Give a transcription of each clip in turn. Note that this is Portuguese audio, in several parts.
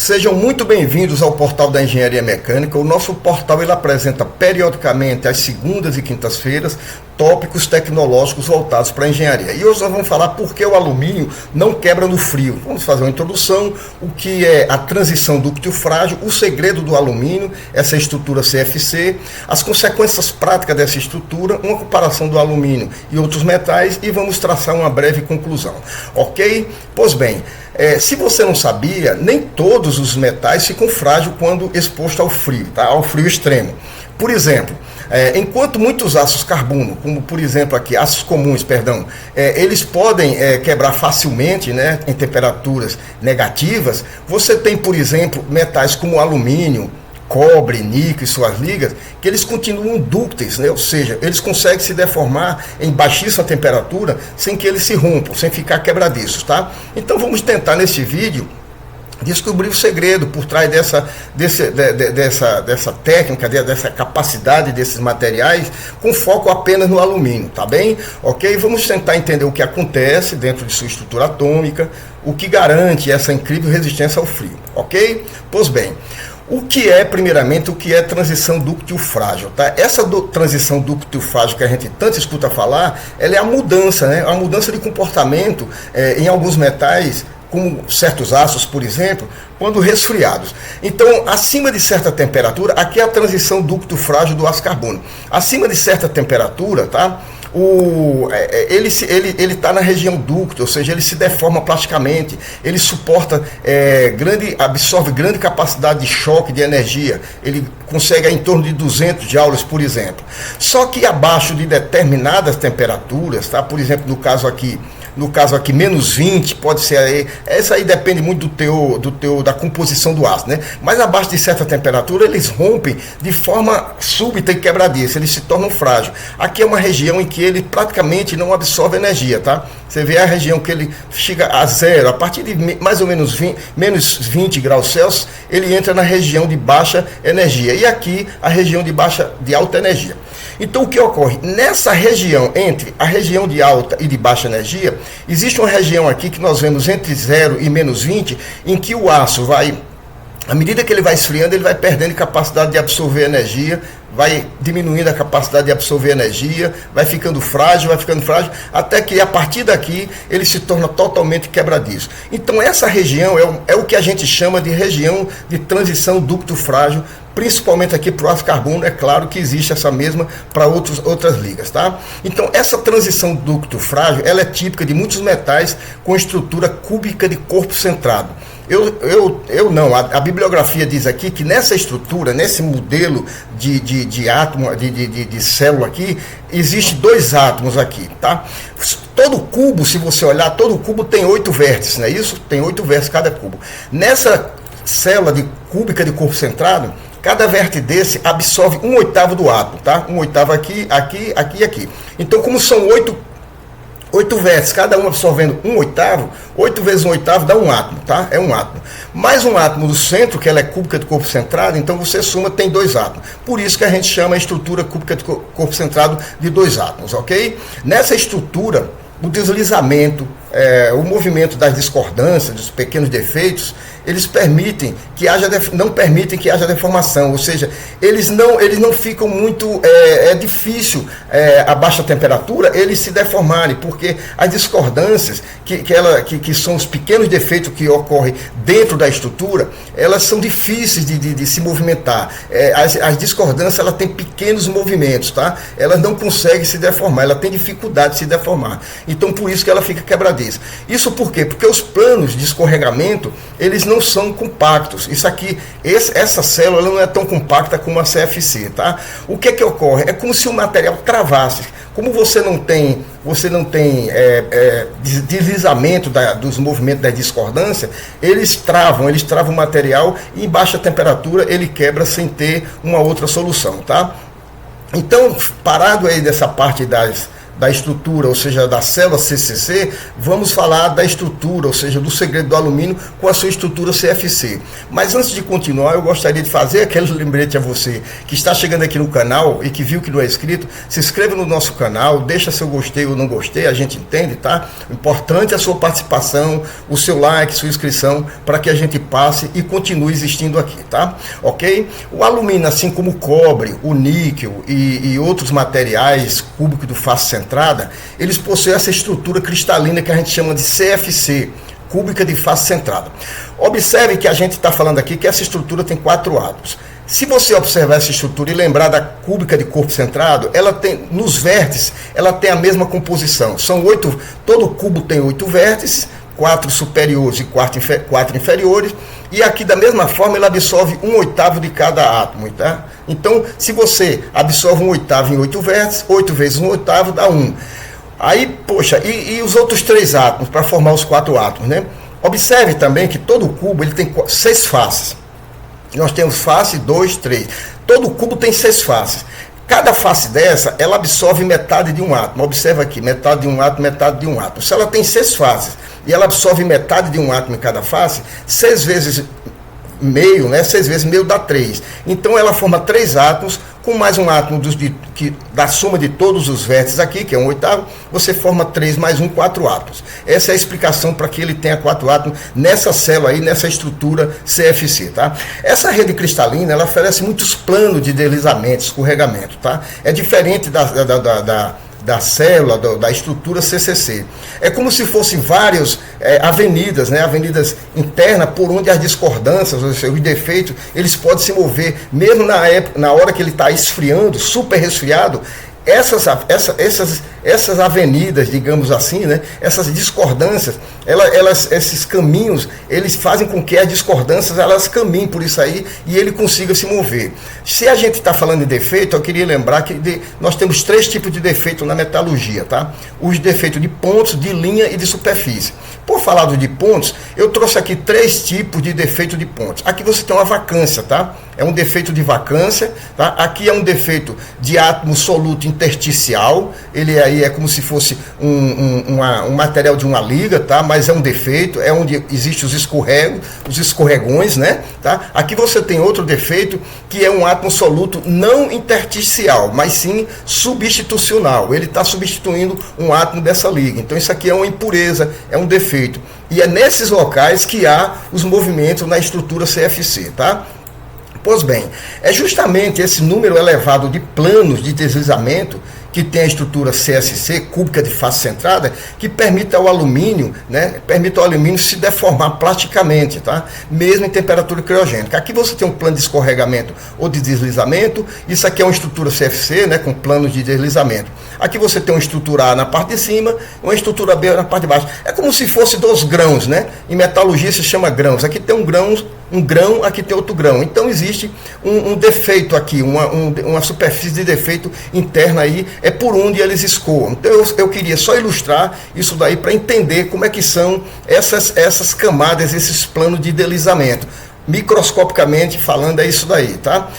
Sejam muito bem-vindos ao Portal da Engenharia Mecânica. O nosso portal ele apresenta periodicamente, às segundas e quintas-feiras, tópicos tecnológicos voltados para a engenharia. E hoje nós vamos falar por que o alumínio não quebra no frio. Vamos fazer uma introdução, o que é a transição dúctil frágil, o segredo do alumínio, essa estrutura CFC, as consequências práticas dessa estrutura, uma comparação do alumínio e outros metais e vamos traçar uma breve conclusão. Ok? Pois bem, se você não sabia, nem todos os metais ficam frágeis quando exposto ao frio, tá? Ao frio extremo. Por exemplo, enquanto muitos aços carbono, como por exemplo aqui, aços comuns, eles podem quebrar facilmente, né, em temperaturas negativas, você tem, por exemplo, metais como alumínio, cobre, níquel e suas ligas, que eles continuam dúcteis, né? Ou seja, eles conseguem se deformar em baixíssima temperatura sem que eles se rompam, sem ficar quebradiços, tá? Então vamos tentar nesse vídeo descobrir o segredo por trás dessa técnica, dessa capacidade desses materiais, com foco apenas no alumínio, tá bem? Ok? Vamos tentar entender o que acontece dentro de sua estrutura atômica, o que garante essa incrível resistência ao frio, ok? Pois bem, primeiramente, o que é transição dúctil frágil, tá? Essa transição dúctil frágil que a gente tanto escuta falar, ela é a mudança, né? A mudança de comportamento em alguns metais, como certos aços, por exemplo, quando resfriados. Então, acima de certa temperatura, aqui é a transição dúctil frágil do aço carbono. Acima de certa temperatura, tá? Ele está na região dúctil, ou seja, ele se deforma plasticamente, ele suporta absorve grande capacidade de choque de energia, ele consegue em torno de 200 joules, por exemplo. Só que abaixo de determinadas temperaturas, tá? Por exemplo, no caso aqui, menos 20, pode ser aí, essa aí depende muito do teor da composição do aço, né? Mas abaixo de certa temperatura, eles rompem de forma súbita e quebradiça, eles se tornam frágeis. Aqui é uma região em que ele praticamente não absorve energia, tá? Você vê a região que ele chega a zero, a partir de mais ou menos menos 20 graus Celsius, ele entra na região de baixa energia. E aqui, a região de alta energia. Então, o que ocorre? Nessa região, entre a região de alta e de baixa energia, existe uma região aqui que nós vemos entre 0 e menos 20, em que o aço vai, à medida que ele vai esfriando, ele vai perdendo capacidade de absorver energia, vai diminuindo a capacidade de absorver energia, vai ficando frágil, até que a partir daqui ele se torna totalmente quebradiço. Então essa região é o que a gente chama de região de transição dúctil frágil, principalmente aqui para o aço carbono. É claro que existe essa mesma para outras ligas, tá? Então essa transição dúctil frágil, ela é típica de muitos metais com estrutura cúbica de corpo centrado. A bibliografia diz aqui que nessa estrutura, nesse modelo de átomo, de célula aqui, existe 2 átomos aqui, tá? Todo cubo, se você olhar, todo cubo tem 8 vértices, não é isso? Tem 8 vértices cada cubo. Nessa célula cúbica de corpo centrado, cada vértice desse absorve 1/8 do átomo, tá? 1/8 aqui, aqui, aqui e aqui. Então, como são 8 vértices, cada um absorvendo 1/8, 8 vezes 1/8 dá um átomo, tá? É um átomo. Mais um átomo do centro, que ela é cúbica de corpo centrado, então você soma, tem 2 átomos. Por isso que a gente chama a estrutura cúbica de corpo centrado de 2 átomos, ok? Nessa estrutura, o deslizamento, o movimento das discordâncias, dos pequenos defeitos, eles não permitem que haja deformação, ou seja, eles não ficam muito, é difícil a baixa temperatura eles se deformarem, porque as discordâncias, que são os pequenos defeitos que ocorrem dentro da estrutura, elas são difíceis de se movimentar. As discordâncias, ela tem pequenos movimentos, tá? Elas não conseguem se deformar, ela tem dificuldade de se deformar. Então, por isso que ela fica quebradiça. Isso por quê? Porque os planos de escorregamento, eles não são compactos. Isso aqui, essa célula não é tão compacta como a CFC, tá? O que ocorre? É como se o material travasse. Como você não tem deslizamento dos movimentos da discordância, eles travam o material e em baixa temperatura ele quebra sem ter uma outra solução, tá? Então, parado aí dessa parte da estrutura, ou seja, da célula CCC, vamos falar da estrutura, ou seja, do segredo do alumínio com a sua estrutura CFC. Mas antes de continuar, eu gostaria de fazer aquele lembrete a você que está chegando aqui no canal e que viu que não é inscrito, se inscreva no nosso canal, deixa seu gostei ou não gostei, a gente entende, tá? O importante é a sua participação, o seu like, sua inscrição, para que a gente passe e continue existindo aqui, tá? Ok? O alumínio, assim como o cobre, o níquel e outros materiais cúbicos de face centrada, eles possuem essa estrutura cristalina que a gente chama de CFC, cúbica de face centrada. Observe que a gente está falando aqui que essa estrutura tem 4 átomos. Se você observar essa estrutura e lembrar da cúbica de corpo centrado, ela tem, nos vértices, ela tem a mesma composição. São 8, todo cubo tem 8 vértices, 4 superiores e 4 inferiores, e aqui da mesma forma ele absorve 1/8 de cada átomo, tá? Então, se você absorve 1/8 em 8 vértices, 8 vezes 1/8 dá 1. Aí, poxa, e os outros 3 átomos para formar os 4 átomos, né? Observe também que todo cubo ele tem 6 faces. Nós temos face 2, 3. Todo cubo tem 6 faces. Cada face dessa, ela absorve metade de um átomo. Observa aqui, metade de um átomo, metade de um átomo. Se ela tem 6 faces e ela absorve metade de um átomo em cada face, 6 vezes meio, né? 6 vezes meio dá 3. Então ela forma 3 átomos, com mais um átomo da soma de todos os vértices aqui, que é 1/8, você forma 3 mais 1, 4 átomos. Essa é a explicação para que ele tenha 4 átomos nessa célula aí, nessa estrutura CFC, tá? Essa rede cristalina, ela oferece muitos planos de deslizamento, escorregamento, tá? É diferente da célula, da estrutura CCC. É como se fossem várias avenidas, né? Avenidas internas por onde as discordâncias, os defeitos, eles podem se mover, mesmo na hora que ele está esfriando, super resfriado. Essas avenidas, digamos assim, né, essas discordâncias, esses caminhos, eles fazem com que as discordâncias elas caminhem por isso aí e ele consiga se mover. Se a gente está falando de defeito, eu queria lembrar que nós temos 3 tipos de defeito na metalurgia, tá? Os defeitos de pontos, de linha e de superfície. Por falar de pontos, eu trouxe aqui 3 tipos de defeito de pontos. Aqui você tem uma vacância, tá? É um defeito de vacância, tá? Aqui é um defeito de átomo soluto intersticial, ele aí é como se fosse um material de uma liga, tá? Mas é um defeito, é onde existem os escorregões, né? Tá? Aqui você tem outro defeito, que é um átomo soluto não intersticial, mas sim substitucional, ele está substituindo um átomo dessa liga, então isso aqui é uma impureza, é um defeito, e é nesses locais que há os movimentos na estrutura CFC, tá? Pois bem, é justamente esse número elevado de planos de deslizamento que tem a estrutura CSC, cúbica de face centrada, que permite ao alumínio, né, se deformar plasticamente, tá? Mesmo em temperatura criogênica. Aqui você tem um plano de escorregamento ou de deslizamento, isso aqui é uma estrutura CFC, né, com planos de deslizamento. Aqui você tem uma estrutura A na parte de cima, uma estrutura B na parte de baixo. É como se fosse 2 grãos, né? Em metalurgia se chama grãos. Aqui tem um grão, aqui tem outro grão. Então existe um defeito aqui, uma superfície de defeito interna aí, é por onde eles escoam. Então eu queria só ilustrar isso daí para entender como é que são essas camadas, esses planos de deslizamento. Microscopicamente falando é isso daí, tá?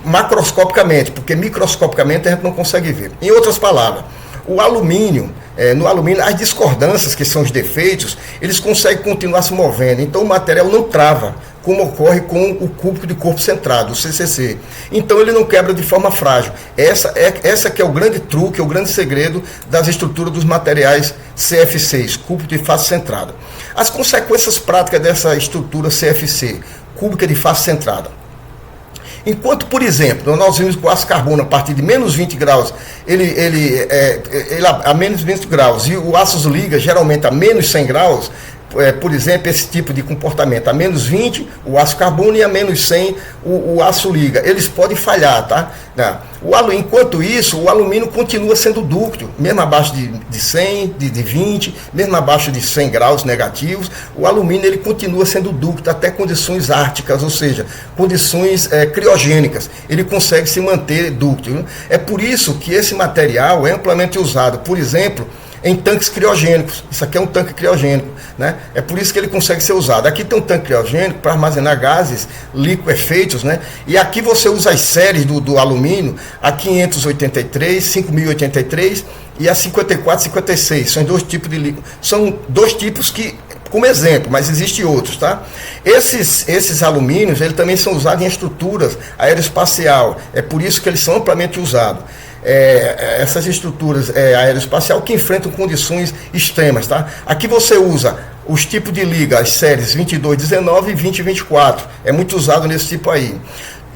Macroscopicamente, porque microscopicamente a gente não consegue ver. Em outras palavras, o alumínio, no alumínio, as discordâncias, que são os defeitos, eles conseguem continuar se movendo, então o material não trava, como ocorre com o cúbico de corpo centrado, o CCC. Então ele não quebra de forma frágil. Essa que é o grande truque, o grande segredo das estruturas dos materiais CFCs, cúbico de face centrada. As consequências práticas dessa estrutura CFC, cúbica de face centrada. Enquanto, por exemplo, nós vimos que o aço carbono, a partir de menos 20 graus, ele a menos 20 graus, e o aço liga, geralmente, a menos 100 graus, por exemplo, esse tipo de comportamento, a menos 20, o aço carbono, e a menos 100, o aço liga. Eles podem falhar, tá? Enquanto isso, o alumínio continua sendo dúctil, mesmo abaixo de 100, de 20, mesmo abaixo de 100 graus negativos, o alumínio ele continua sendo dúctil até condições árticas, ou seja, condições criogênicas. Ele consegue se manter dúctil. É por isso que esse material é amplamente usado, por exemplo, em tanques criogênicos. Isso aqui é um tanque criogênico, né? É por isso que ele consegue ser usado. Aqui tem um tanque criogênico para armazenar gases liquefeitos, né? E aqui você usa as séries do alumínio, a 583, 5083 e a 5456. São dois tipos que, como exemplo, mas existem outros, tá? Esses alumínios, eles também são usados em estruturas aeroespacial. É por isso que eles são amplamente usados. Essas estruturas aeroespacial que enfrentam condições extremas, tá? Aqui você usa os tipos de liga, as séries 2219 e 2024. É muito usado nesse tipo aí.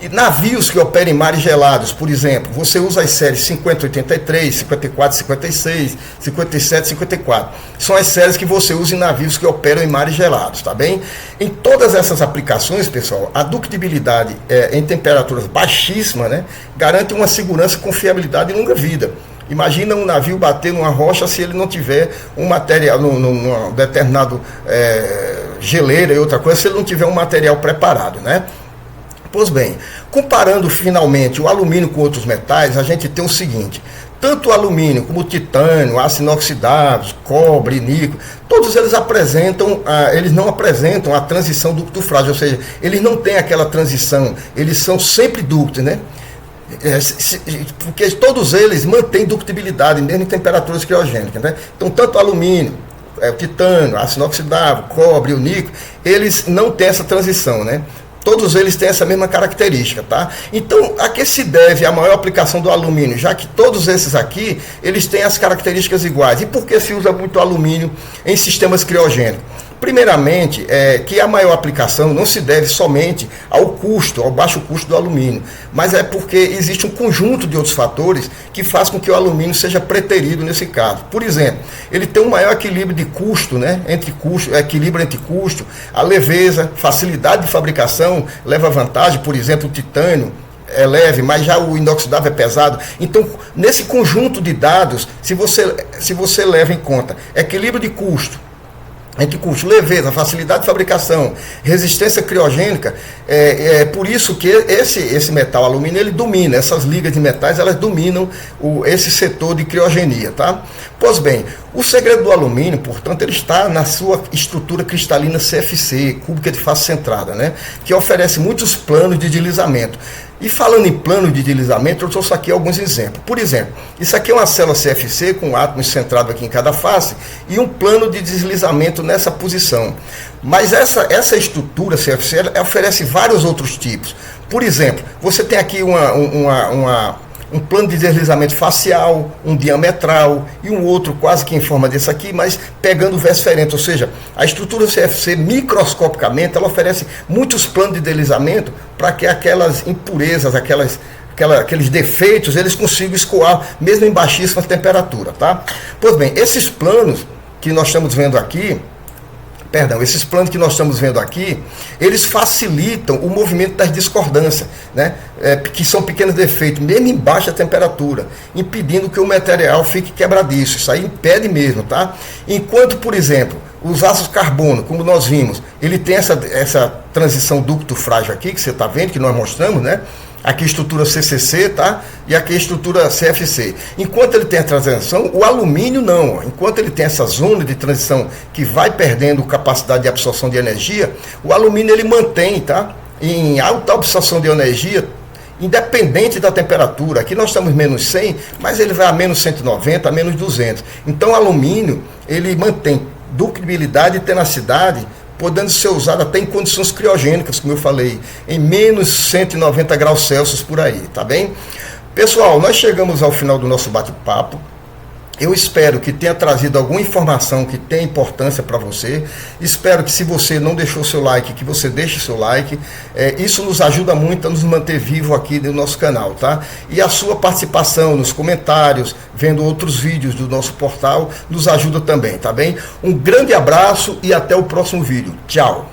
E navios que operam em mares gelados, por exemplo, você usa as séries 5083, 5456, 5754. São as séries que você usa em navios que operam em mares gelados, tá bem? Em todas essas aplicações, pessoal, a ductibilidade em temperaturas baixíssimas, né, garante uma segurança, confiabilidade e longa vida. Imagina um navio bater numa rocha se ele não tiver um material, num determinado geleira e outra coisa, se ele não tiver um material preparado, né? Pois bem, comparando finalmente o alumínio com outros metais, a gente tem o seguinte: tanto o alumínio como o titânio, aço inoxidável, cobre, níquel, todos eles eles não apresentam a transição ducto-frágil, ou seja, eles não têm aquela transição, eles são sempre ductos, né? Porque todos eles mantêm ductibilidade, mesmo em temperaturas criogênicas, né? Então, tanto o alumínio, o titânio, aço inoxidável, cobre, o níquel, eles não têm essa transição, né? Todos eles têm essa mesma característica, tá? Então, a que se deve a maior aplicação do alumínio? Já que todos esses aqui, eles têm as características iguais. E por que se usa muito alumínio em sistemas criogênicos? Primeiramente, que a maior aplicação não se deve somente ao custo, ao baixo custo do alumínio, mas é porque existe um conjunto de outros fatores que faz com que o alumínio seja preterido nesse caso. Por exemplo, ele tem um maior equilíbrio de custo, né, equilíbrio entre custo, a leveza, facilidade de fabricação leva vantagem. Por exemplo, o titânio é leve, mas já o inoxidável é pesado. Então, nesse conjunto de dados, se você leva em conta equilíbrio de custo, entre custo, leveza, facilidade de fabricação, resistência criogênica, por isso que esse metal alumínio, ele domina, essas ligas de metais, elas dominam esse setor de criogenia, tá? Pois bem, o segredo do alumínio, portanto, ele está na sua estrutura cristalina CFC, cúbica de face centrada, né? Que oferece muitos planos de deslizamento. E falando em plano de deslizamento, eu trouxe aqui alguns exemplos. Por exemplo, isso aqui é uma célula CFC com átomos centrados aqui em cada face e um plano de deslizamento nessa posição. Mas essa estrutura CFC oferece vários outros tipos. Por exemplo, você tem aqui um plano de deslizamento facial, um diametral e um outro quase que em forma desse aqui, mas pegando o verso diferente. Ou seja, a estrutura CFC, microscopicamente, ela oferece muitos planos de deslizamento para que aquelas impurezas, aqueles defeitos, eles consigam escoar, mesmo em baixíssima temperatura, tá? Pois bem, esses planos que nós estamos vendo aqui, eles facilitam o movimento das discordâncias, né? Que são pequenos defeitos, mesmo em baixa temperatura, impedindo que o material fique quebradiço. Isso aí impede mesmo, tá? Enquanto, por exemplo, os ácidos carbono, como nós vimos, ele tem essa transição ducto-frágil aqui, que você está vendo, que nós mostramos, né? Aqui a estrutura CCC, tá? E aqui a estrutura CFC. Enquanto ele tem a transição, o alumínio não. Enquanto ele tem essa zona de transição que vai perdendo capacidade de absorção de energia, o alumínio ele mantém, tá? Em alta absorção de energia, independente da temperatura. Aqui nós estamos menos 100, mas ele vai a menos 190, a menos 200. Então o alumínio, ele mantém ductibilidade e tenacidade, podendo ser usado até em condições criogênicas, como eu falei, em menos 190 graus Celsius por aí, tá bem? Pessoal, nós chegamos ao final do nosso bate-papo. Eu espero que tenha trazido alguma informação que tenha importância para você. Espero que, se você não deixou seu like, que você deixe seu like. Isso nos ajuda muito a nos manter vivo aqui no nosso canal, tá? E a sua participação nos comentários, vendo outros vídeos do nosso portal, nos ajuda também, tá bem? Um grande abraço e até o próximo vídeo. Tchau!